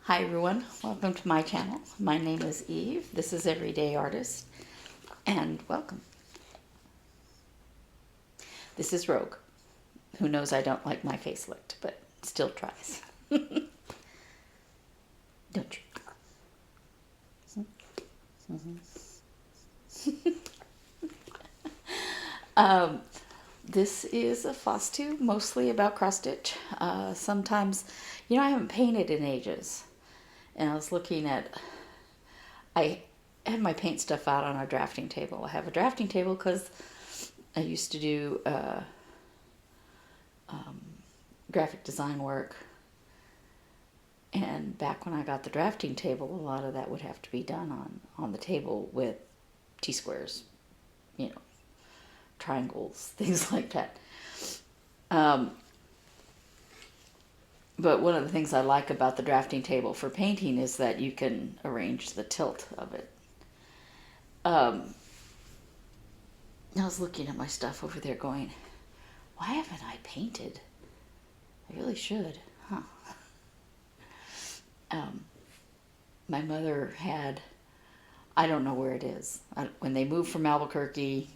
Hi everyone, welcome to my channel. My name is Eve. This is Everyday Artist, and welcome. This is Rogue, who knows I don't like my face licked, but still tries. Don't you? This is a Flosstube, mostly about cross stitch. Sometimes, I haven't painted in ages, and I was looking at, I have my paint stuff out on our drafting table. I have a drafting table because I used to do graphic design work, and back when I got the drafting table, a lot of that would have to be done on the table with T-squares, triangles, things like that. But one of the things I like about the drafting table for painting is that you can arrange the tilt of it. I was looking at my stuff over there going, why haven't I painted? I really should, huh? My mother had, I don't know where it is. When they moved from Albuquerque,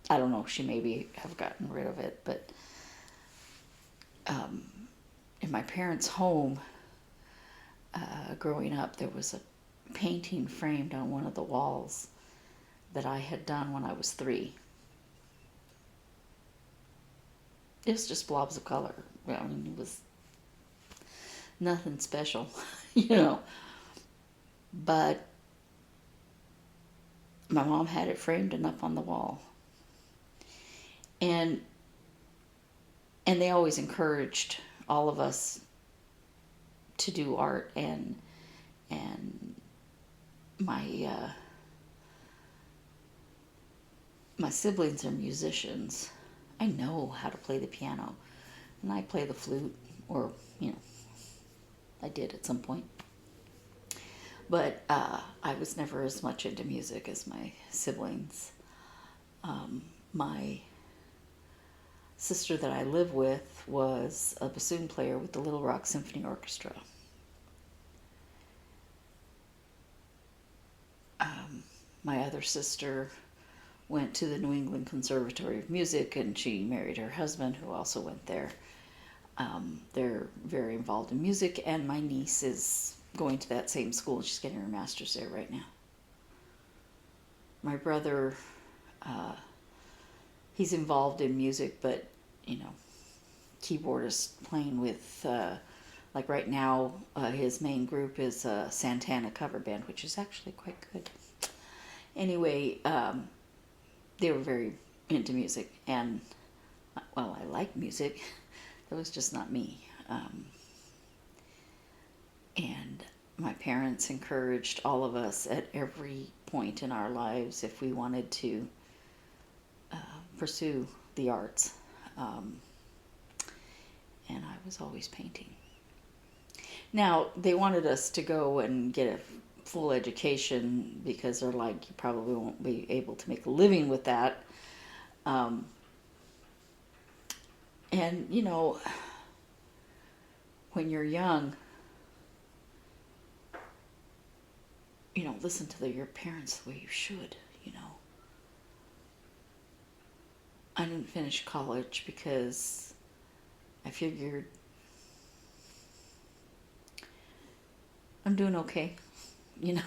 I don't know, she maybe have gotten rid of it, but in my parents' home, growing up, there was a painting framed on one of the walls that I had done when I was 3. It was just blobs of color. I mean, it was nothing special, But my mom had it framed and up on the wall. And they always encouraged all of us to do art, and my my siblings are musicians. I know how to play the piano, and I play the flute, or I did at some point. But I was never as much into music as my siblings. My sister that I live with was a bassoon player with the Little Rock Symphony Orchestra. My other sister went to the New England Conservatory of Music, and she married her husband, who also went there. They're very involved in music, and my niece is going to that same school. She's getting her master's there right now. My brother, he's involved in music, but keyboardist, playing with, like right now, his main group is a Santana cover band, which is actually quite good. Anyway, they were very into music, and, well, I like music. It was just not me. And my parents encouraged all of us at every point in our lives, if we wanted to pursue the arts. And I was always painting. Now, they wanted us to go and get a full education because they're like, you probably won't be able to make a living with that. And, when you're young, listen to your parents the way you should, I didn't finish college because I figured I'm doing okay, And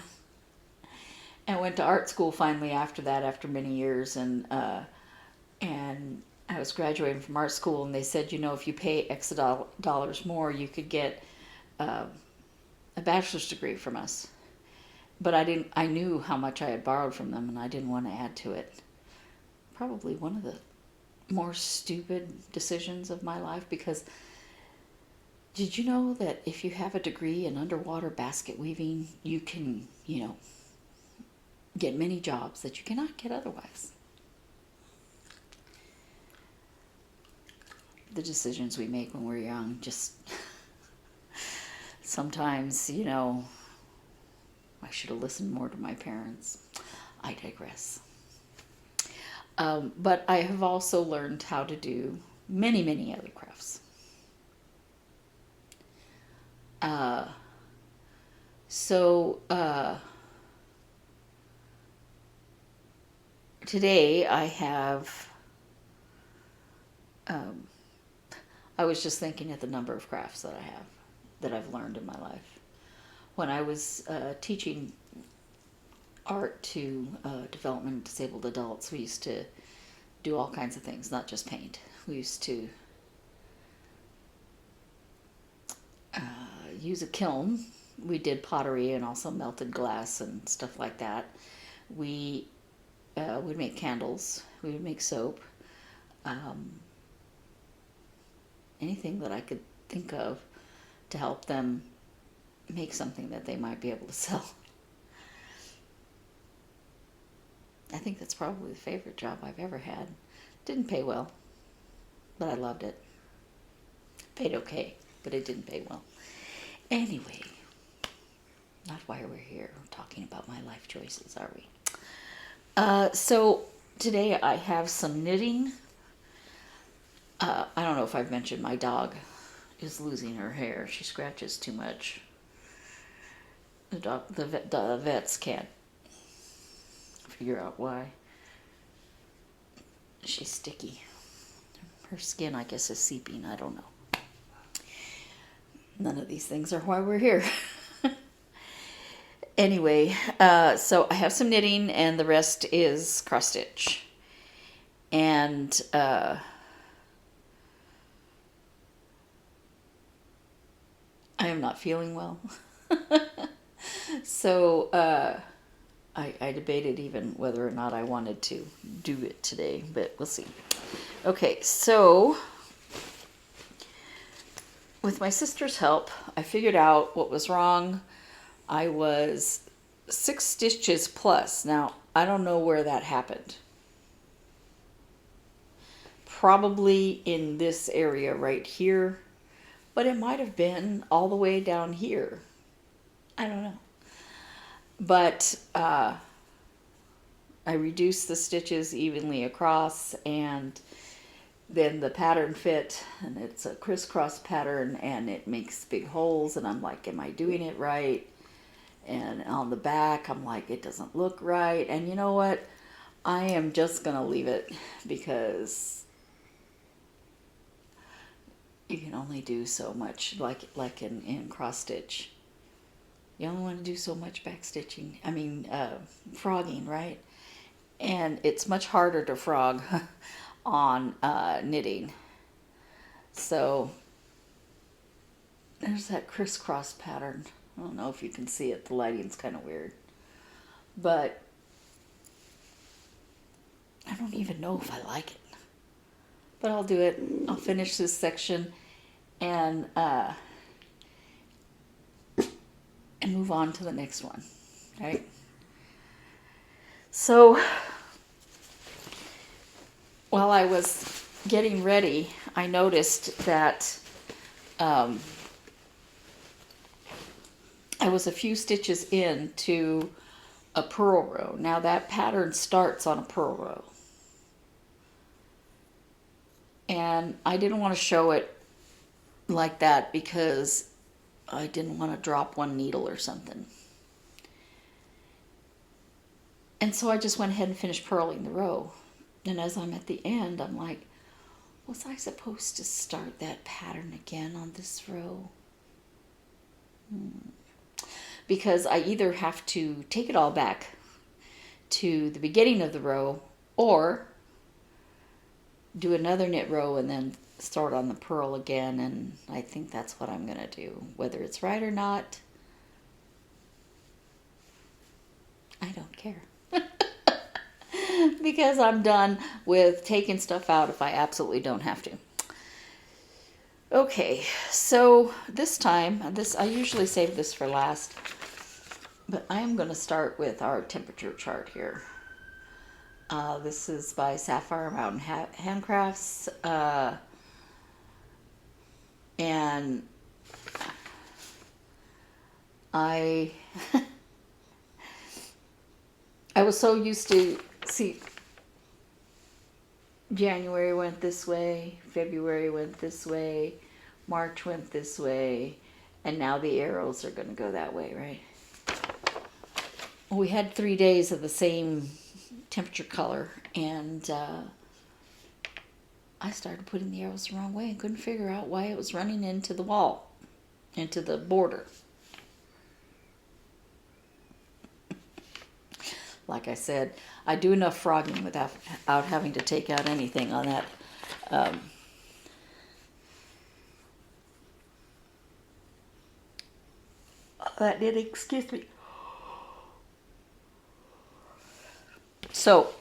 I went to art school finally after that, after many years, and I was graduating from art school, and they said, if you pay X dollars more, you could get a bachelor's degree from us. But I knew how much I had borrowed from them, and I didn't want to add to it. Probably one of the more stupid decisions of my life, because did you know that if you have a degree in underwater basket weaving, you can, get many jobs that you cannot get otherwise? The decisions we make when we're young, just sometimes, I should have listened more to my parents. I digress. But I have also learned how to do many, many other crafts. So today I have, I was just thinking at the number of crafts that I have, that I've learned in my life. When I was teaching art to development disabled adults, we used to do all kinds of things, not just paint. We used to use a kiln. We did pottery and also melted glass and stuff like that. We would make candles. We would make soap. Anything that I could think of to help them make something that they might be able to sell. I think that's probably the favorite job I've ever had. Didn't pay well, but I loved it. Paid okay, but it didn't pay well. Anyway, not why we're here talking about my life choices, are we? So today I have some knitting. I don't know if I've mentioned my dog is losing her hair. She scratches too much. The vets can't figure out why. She's sticky. Her skin, I guess, is seeping. I don't know. None of these things are why we're here. Anyway, so I have some knitting and the rest is cross stitch. And I am not feeling well. So I debated even whether or not I wanted to do it today, but we'll see. Okay, so with my sister's help, I figured out what was wrong. I was 6 stitches plus. Now, I don't know where that happened. Probably in this area right here, but it might have been all the way down here. I don't know. But I reduced the stitches evenly across, and then the pattern fit, and it's a crisscross pattern, and it makes big holes, and I'm like, am I doing it right? And on the back, I'm like, it doesn't look right. And you know what? I am just going to leave it, because you can only do so much, like in cross stitch. You only want to do so much back stitching. I mean, frogging, right? And it's much harder to frog on knitting. So there's that crisscross pattern. I don't know if you can see it. The lighting's kind of weird. But I don't even know if I like it. But I'll do it. I'll finish this section and move on to the next one, right? So while I was getting ready, I noticed that I was a few stitches into a purl row. Now that pattern starts on a purl row. And I didn't want to show it like that because I didn't want to drop one needle or something. And so I just went ahead and finished purling the row. And as I'm at the end, I'm like, was I supposed to start that pattern again on this row? Because I either have to take it all back to the beginning of the row or do another knit row and then start on the purl again, and I think that's what I'm going to do. Whether it's right or not, I don't care. Because I'm done with taking stuff out if I absolutely don't have to. Okay, so this time, I usually save this for last, but I am going to start with our temperature chart here. This is by Sapphire Mountain Handcrafts, and I was so used to see January went this way, February went this way, March went this way, And now the arrows are going to go that way, right? We had 3 days of the same temperature color, and I started putting the arrows the wrong way and couldn't figure out why it was running into the wall, into the border. Like I said, I do enough frogging without having to take out anything on that. That did, excuse me. So,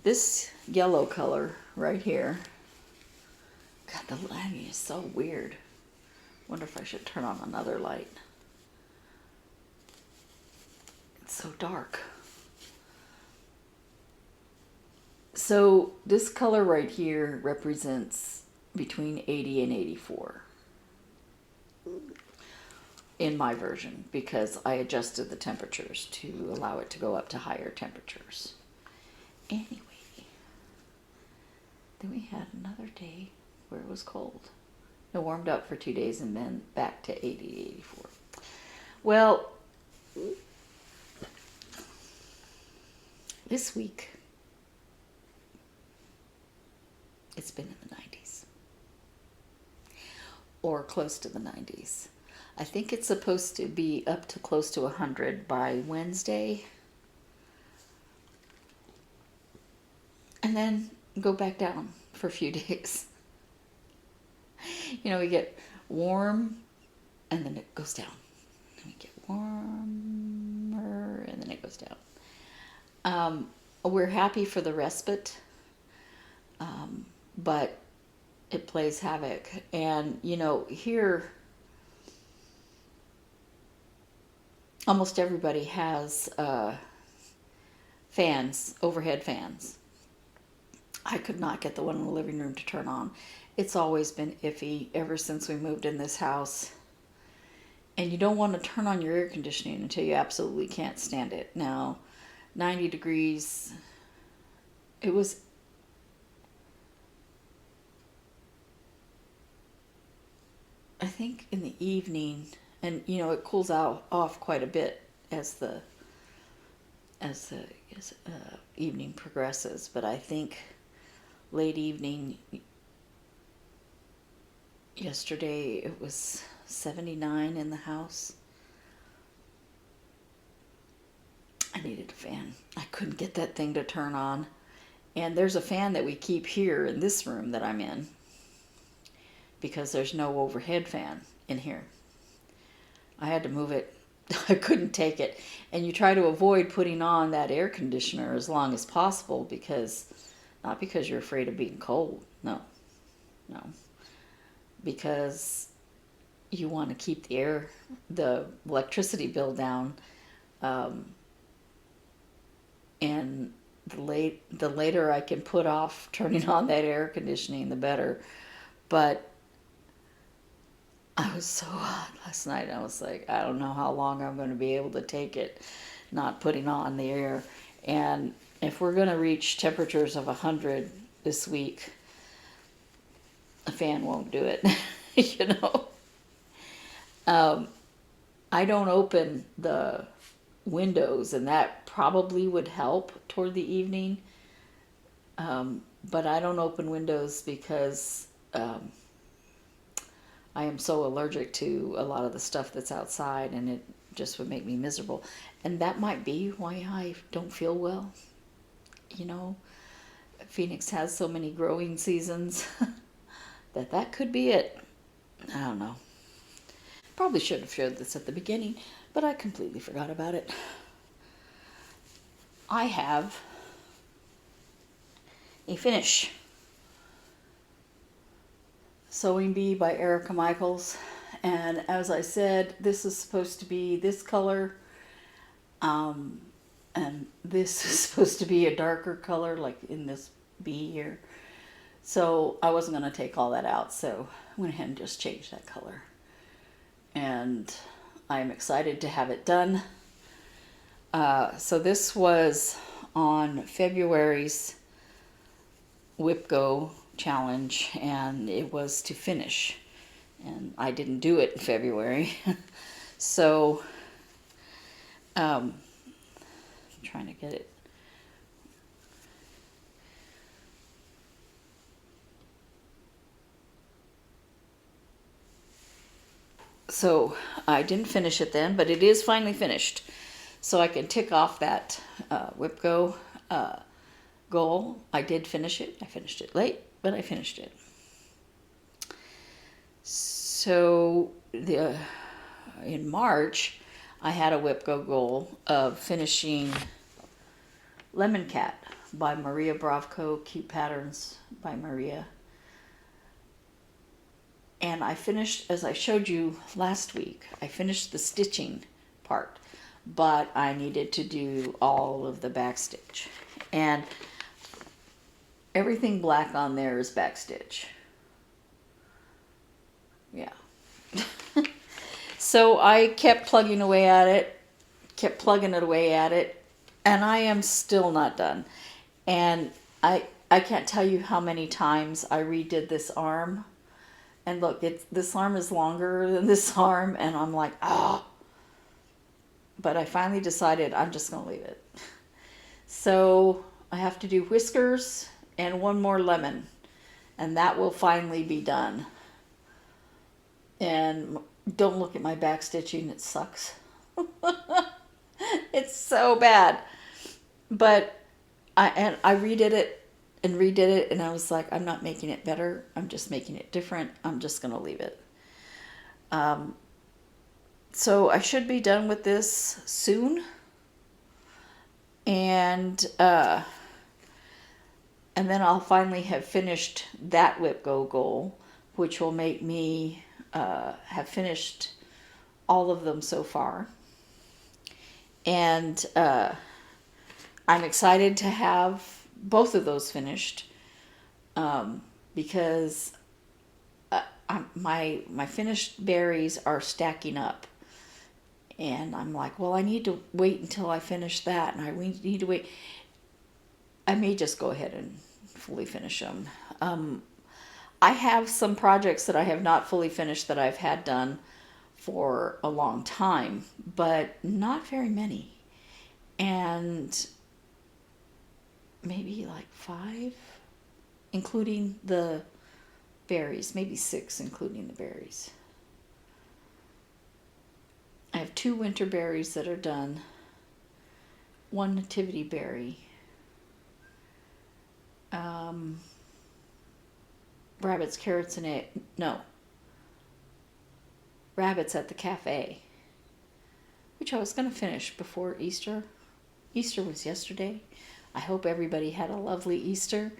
this yellow color right here, God, the lighting is so weird. Wonder if I should turn on another light. It's so dark. So this color right here represents between 80 and 84 in my version, because I adjusted the temperatures to allow it to go up to higher temperatures. Anyway, then we had another day where it was cold. It warmed up for 2 days and then back to 80, 84. Well, this week, it's been in the 90s. Or close to the 90s. I think it's supposed to be up to close to 100 by Wednesday. And then go back down for a few days. You know, we get warm and then it goes down. And we get warmer and then it goes down. We're happy for the respite, but it plays havoc. And, you know, here, almost everybody has fans, overhead fans. I could not get the one in the living room to turn on. It's always been iffy ever since we moved in this house. And you don't want to turn on your air conditioning until you absolutely can't stand it. Now, 90 degrees, it was... I think in the evening, and you know, it cools off quite a bit as the evening progresses, but I think late evening yesterday it was 79 in the house. I needed a fan. I couldn't get that thing to turn on. And there's a fan that we keep here in this room that I'm in, because there's no overhead fan in here. I had to move it. I couldn't take it. And you try to avoid putting on that air conditioner as long as possible, because, not because you're afraid of being cold. No. Because you want to keep the electricity bill down. And the later I can put off turning on that air conditioning, the better. But I was so hot last night. I was like, I don't know how long I'm going to be able to take it not putting on the air. And if we're going to reach temperatures of 100 this week, a fan won't do it. You know. I don't open the windows, and that probably would help toward the evening. But I don't open windows because I am so allergic to a lot of the stuff that's outside, and it just would make me miserable. And that might be why I don't feel well. You know, Phoenix has so many growing seasons that could be it. I don't know. Probably should have showed this at the beginning, but I completely forgot about it. I have a finish. Sewing Bee by Erica Michaels. And as I said, this is supposed to be this color. And this is supposed to be a darker color, like in this bee here. So I wasn't going to take all that out, so I went ahead and just changed that color. And I'm excited to have it done. So this was on February's WIPGO challenge, and it was to finish. And I didn't do it in February. So, I'm trying to get it. So I didn't finish it then, but it is finally finished. So I can tick off that WIPGO goal. I did finish it. I finished it late, but I finished it. So in March, I had a WIPGO goal of finishing Lemon Cat by Maria Bravko, Cute Patterns by Maria. And I finished, as I showed you last week, I finished the stitching part, but I needed to do all of the backstitch. And everything black on there is backstitch. Yeah. So I kept plugging away at it, kept plugging it away at it, and I am still not done. And I can't tell you how many times I redid this arm. And look, this arm is longer than this arm, and I'm like, oh. But I finally decided I'm just going to leave it. So I have to do whiskers and one more lemon, and that will finally be done. And don't look at my back stitching, it sucks. It's so bad. But I redid it and redid it, and I was like, I'm not making it better, I'm just making it different. I'm just going to leave it. So I should be done with this soon. And then I'll finally have finished that WIPGO goal, which will make me have finished all of them so far. And I'm excited to have both of those finished, because my finished berries are stacking up, and I'm like, well, I need to wait until I finish that, and I need to wait. I may just go ahead and fully finish them. I have some projects that I have not fully finished that I've had done for a long time, but not very many. And maybe like 5, including the berries, maybe 6, including the berries. I have 2 winter berries that are done, 1 nativity berry, rabbits, carrots, and egg. No, rabbits at the cafe, which I was going to finish before Easter. Easter was yesterday. I hope everybody had a lovely Easter.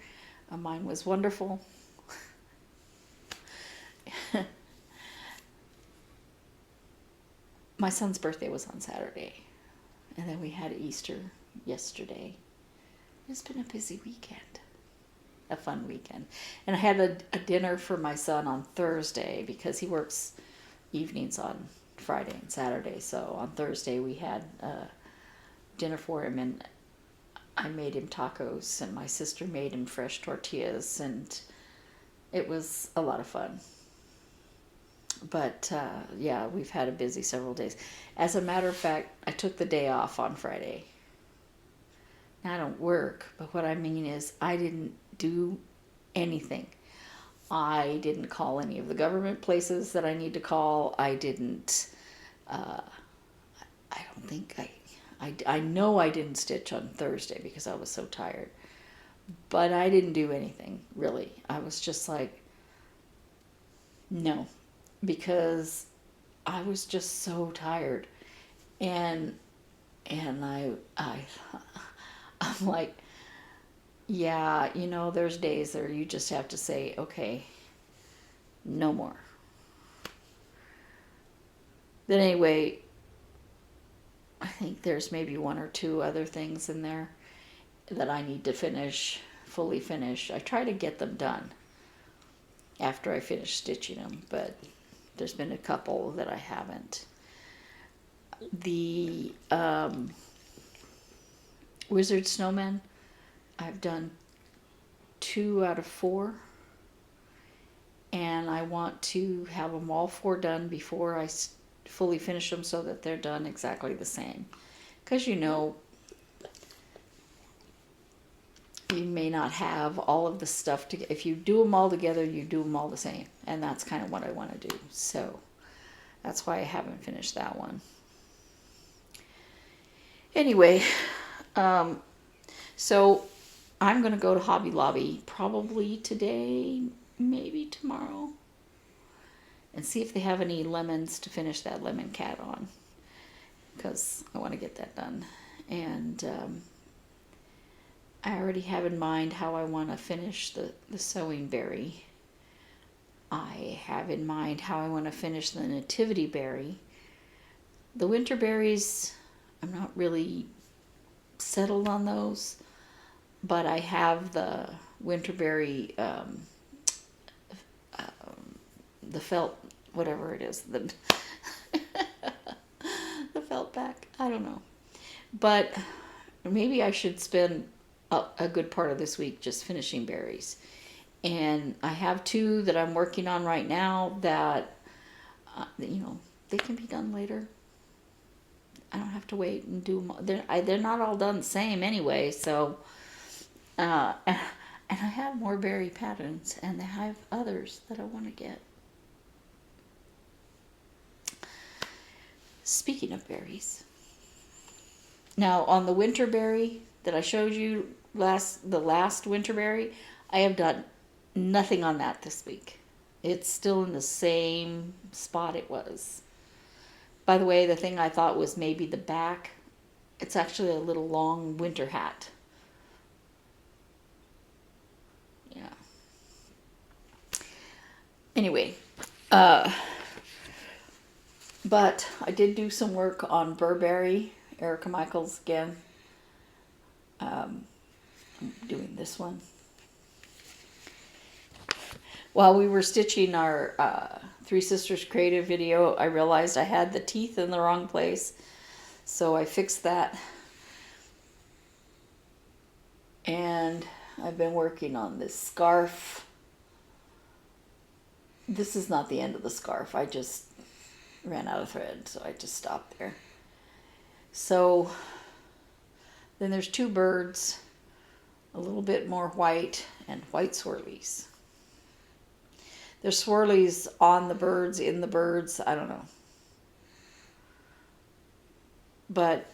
Mine was wonderful. My son's birthday was on Saturday, and then we had Easter yesterday. It's been a busy weekend, a fun weekend. And I had a dinner for my son on Thursday because he works evenings on Friday and Saturday. So on Thursday we had dinner for him, and I made him tacos, and my sister made him fresh tortillas, and it was a lot of fun. But yeah, we've had a busy several days. As a matter of fact, I took the day off on Friday. Now, I don't work, but what I mean is I didn't do anything. I didn't call any of the government places that I need to call. I didn't, I don't think I know I didn't stitch on Thursday because I was so tired. But I didn't do anything, really. I was just like, no. Because I was just so tired. And I'm like, yeah, you know, there's days there you just have to say, okay, no more. But anyway, I think there's maybe 1 or 2 other things in there that I need to finish, fully finish. I try to get them done after I finish stitching them, but there's been a couple that I haven't. The Wizard Snowman, I've done 2 out of 4 and I want to have them all 4 done before I fully finish them so that they're done exactly the same. Because you know, you may not have all of the stuff to, if you do them all together, you do them all the same, and that's kind of what I want to do. So that's why I haven't finished that one. Anyway, so I'm going to go to Hobby Lobby probably today, maybe tomorrow, and see if they have any lemons to finish that lemon cat on, because I want to get that done. And I already have in mind how I want to finish the sewing berry. I have in mind how I want to finish the nativity berry. The winter berries, I'm not really settled on those, but I have the winterberry, the felt, whatever it is, the the felt back. I don't know, but maybe I should spend a good part of this week just finishing berries. And I have 2 that I'm working on right now that, you know, they can be done later. I don't have to wait and do them. They're not all done the same anyway, so, and I have more berry patterns, and I have others that I want to get. Speaking of berries, now on the winter berry that I showed you the last winter berry, I have done nothing on that this week. It's still in the same spot it was. By the way, the thing I thought was maybe the back, it's actually a little long winter hat. Yeah. Anyway, but I did do some work on BrrBerry, Erica Michaels again. I'm doing this one. While we were stitching our Three Sisters Creative video, I realized I had the teeth in the wrong place. So I fixed that. And I've been working on this scarf. This is not the end of the scarf. I just ran out of thread, so I just stopped there. So then there's 2 birds, a little bit more white, and white swirlies. There's swirlies on the birds, in the birds, I don't know. But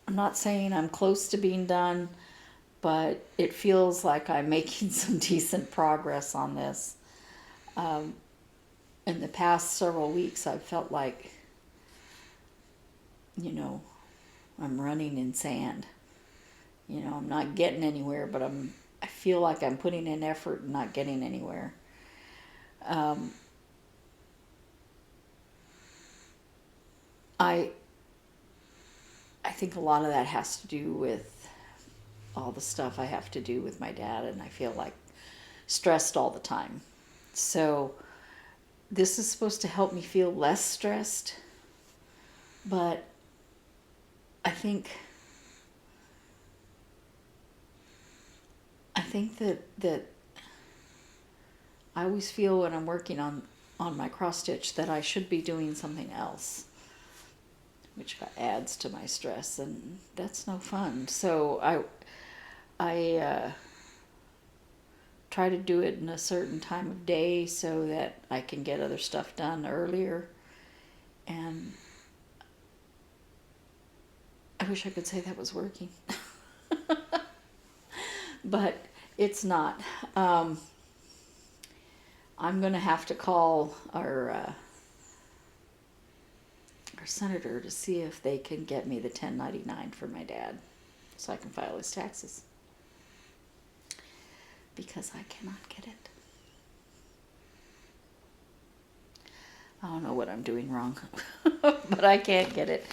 I'm not saying I'm close to being done, but it feels like I'm making some decent progress on this. In the past several weeks, I've felt like, you know, I'm running in sand. You know, I'm not getting anywhere, but I feel like I'm putting in effort and not getting anywhere. I think a lot of that has to do with all the stuff I have to do with my dad, and I feel like stressed all the time. So this is supposed to help me feel less stressed, but I think that I always feel when I'm working on my cross stitch that I should be doing something else, which adds to my stress, and that's no fun. So I try to do it in a certain time of day so that I can get other stuff done earlier. And I wish I could say that was working. But it's not. I'm going to have to call our senator to see if they can get me the 1099 for my dad so I can file his taxes. Because I cannot get it. I don't know what I'm doing wrong, but I can't get it.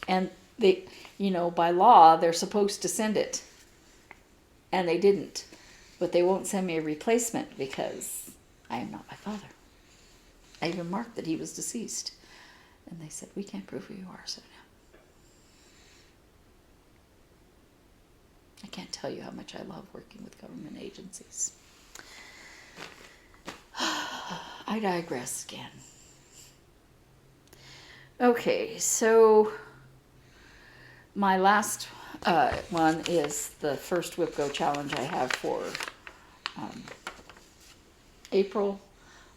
And they, you know, by law, they're supposed to send it. And they didn't. But they won't send me a replacement because I am not my father. I even marked that he was deceased. And they said, we can't prove who you are, so no. I can't tell you how much I love working with government agencies. I digress again. Okay, so my last one is the first WIPGO challenge I have for April.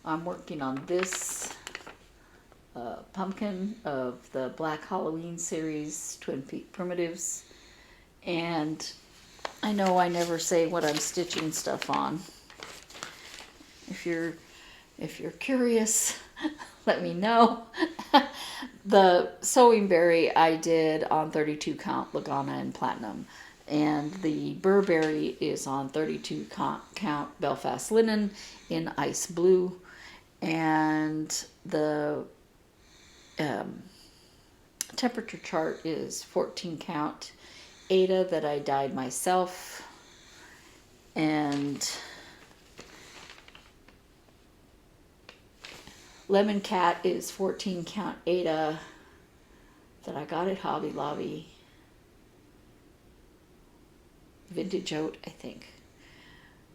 I'm working on this pumpkin of the Black Halloween series, Twin Peak Primatives. And I know I never say what I'm stitching stuff on. If you're curious, let me know. The sewing berry I did on 32 count Lagana and Platinum, and the BrrBerry is on 32 count Belfast Linen in Ice Blue, and the temperature chart is 14 count Ada that I dyed myself, and Lemon Cat is 14 count Ada that I got at Hobby Lobby. Vintage Oat, I think.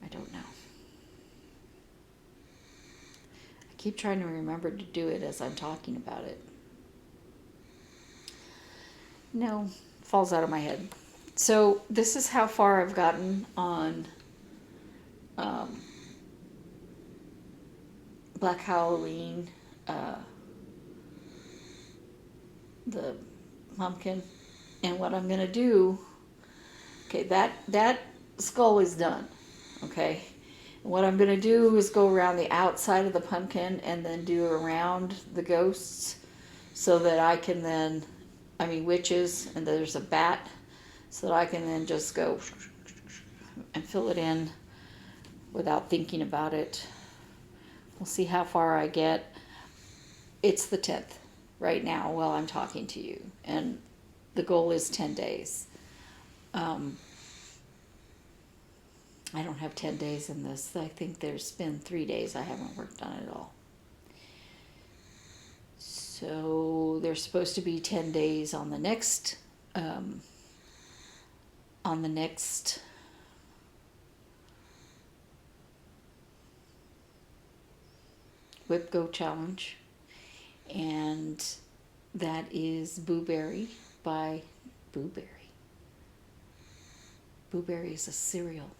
I don't know. I keep trying to remember to do it as I'm talking about it. No, falls out of my head. So this is how far I've gotten on Black Halloween, the pumpkin, and what I'm gonna do. Okay, that skull is done. Okay, and what I'm gonna do is go around the outside of the pumpkin and then do around the ghosts, so that I can then, witches, and there's a bat, so that I can then just go and fill it in without thinking about it. We'll see how far I get. It's the 10th right now while I'm talking to you, and the goal is 10 days. I don't have 10 days in this. I think there's been 3 days I haven't worked on it all. So there's supposed to be 10 days on the next WIPGO challenge, and that is BrrBerry by BrrBerry. BrrBerry is a cereal.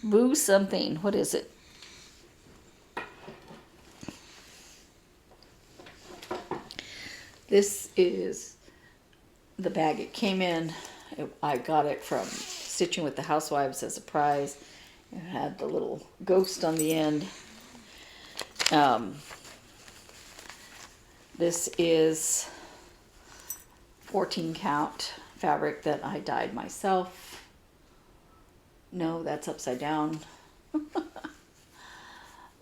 Boo something. What is it? This is the bag it came in. I got it from Stitching with the Housewives as a prize. It had the little ghost on the end. This is 14 count fabric that I dyed myself. No, that's upside down.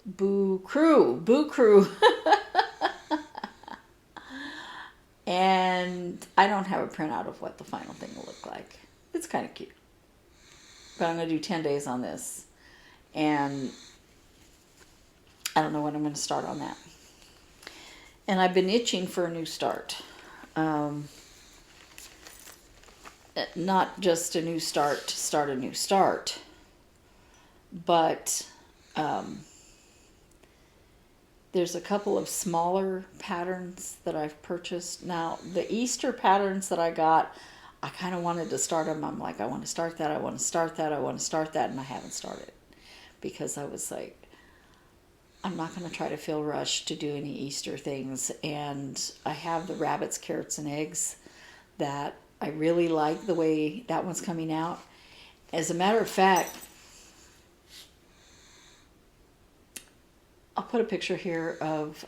Boo Crew. And I don't have a printout of what the final thing will look like. It's kind of cute. But I'm going to do 10 days on this. And I don't know when I'm going to start on that. And I've been itching for a new start. Not just a new start to start a new start. But there's a couple of smaller patterns that I've purchased. Now, the Easter patterns that I got, I kind of wanted to start them. I'm like, I want to start that, and I haven't started. Because I was like, I'm not going to try to feel rushed to do any Easter things. And I have the rabbits, carrots, and eggs that I really like the way that one's coming out. As a matter of fact, I'll put a picture here of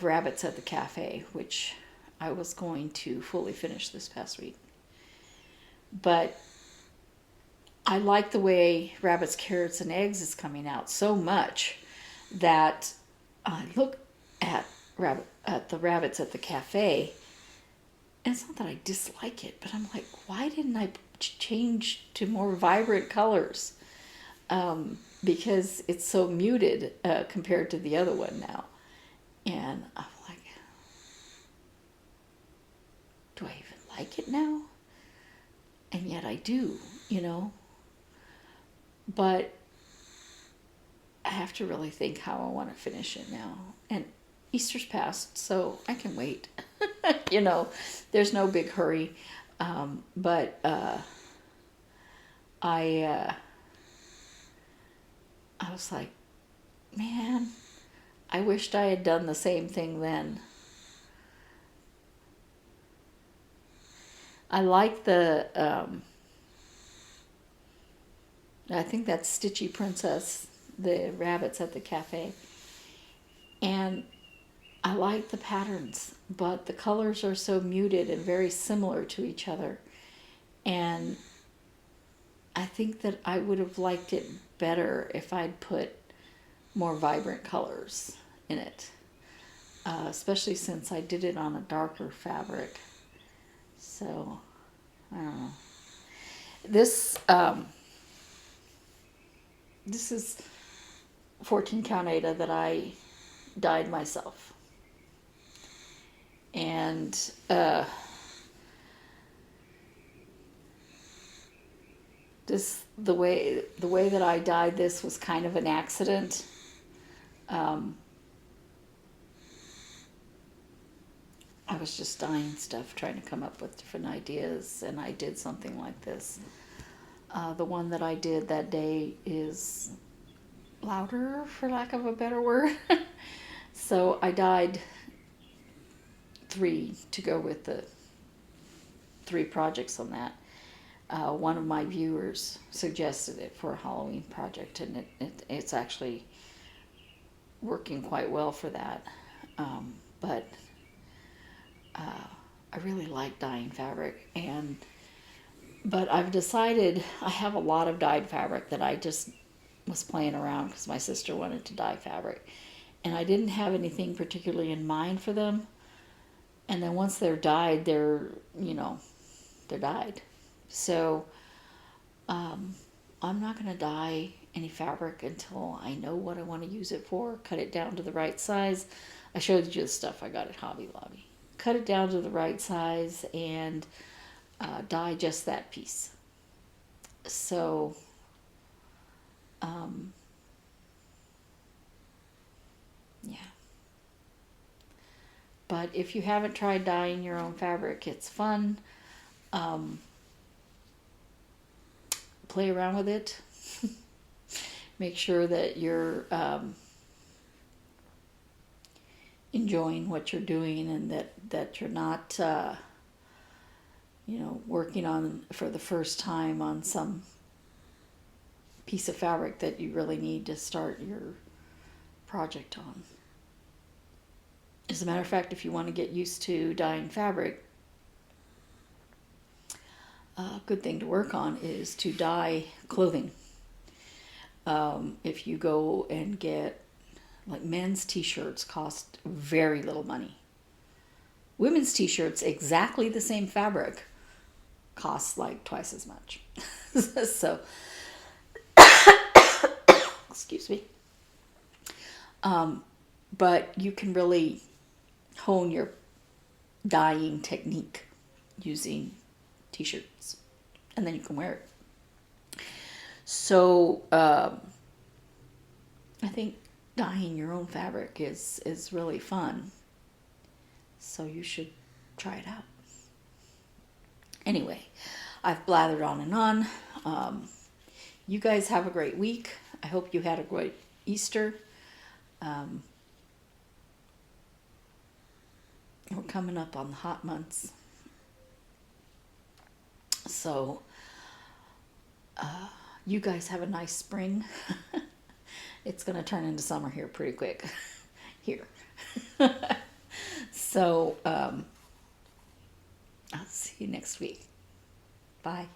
rabbits at the cafe, which I was going to fully finish this past week. But I like the way rabbits, carrots, and eggs is coming out so much that I look at the rabbits at the cafe, and it's not that I dislike it, but I'm like, why didn't I change to more vibrant colors? Because it's so muted compared to the other one now. And I'm like, do I even like it now? And yet I do, you know. But I have to really think how I want to finish it now. And Easter's passed, so I can wait. You know, there's no big hurry. But I was like, man, I wished I had done the same thing then. I like the, I think that's Stitchy Princess, the rabbits at the cafe. And I like the patterns, but the colors are so muted and very similar to each other. And I think that I would have liked it better if I'd put more vibrant colors in it, especially since I did it on a darker fabric. So, I don't know. This is 14 count Ada that I dyed myself. And the way that I dyed this was kind of an accident. I was just dyeing stuff, trying to come up with different ideas, and I did something like this. The one that I did that day is louder, for lack of a better word. So I dyed 3 to go with the 3 projects on that. One of my viewers suggested it for a Halloween project, and it's actually working quite well for that. But I really like dyeing fabric, but I've decided I have a lot of dyed fabric that I just was playing around because my sister wanted to dye fabric, and I didn't have anything particularly in mind for them. And then once they're dyed, they're dyed. So I'm not going to dye any fabric until I know what I want to use it for. Cut it down to the right size. I showed you the stuff I got at Hobby Lobby. Cut it down to the right size and dye just that piece. So yeah. But if you haven't tried dyeing your own fabric, it's fun. Play around with it. Make sure that you're enjoying what you're doing, and that you're not working on for the first time on some piece of fabric that you really need to start your project on. As a matter of fact, if you want to get used to dyeing fabric, a good thing to work on is to dye clothing. If you go and get, like, men's t-shirts cost very little money. Women's t-shirts, exactly the same fabric, cost like twice as much. So, excuse me. But you can really hone your dyeing technique using t-shirts, and then you can wear it. So I think dyeing your own fabric is really fun, so you should try it out. Anyway, I've blathered on and on. You guys have a great week. I hope you had a great Easter. We're coming up on the hot months. So, you guys have a nice spring. It's going to turn into summer here pretty quick. Here. So, I'll see you next week. Bye.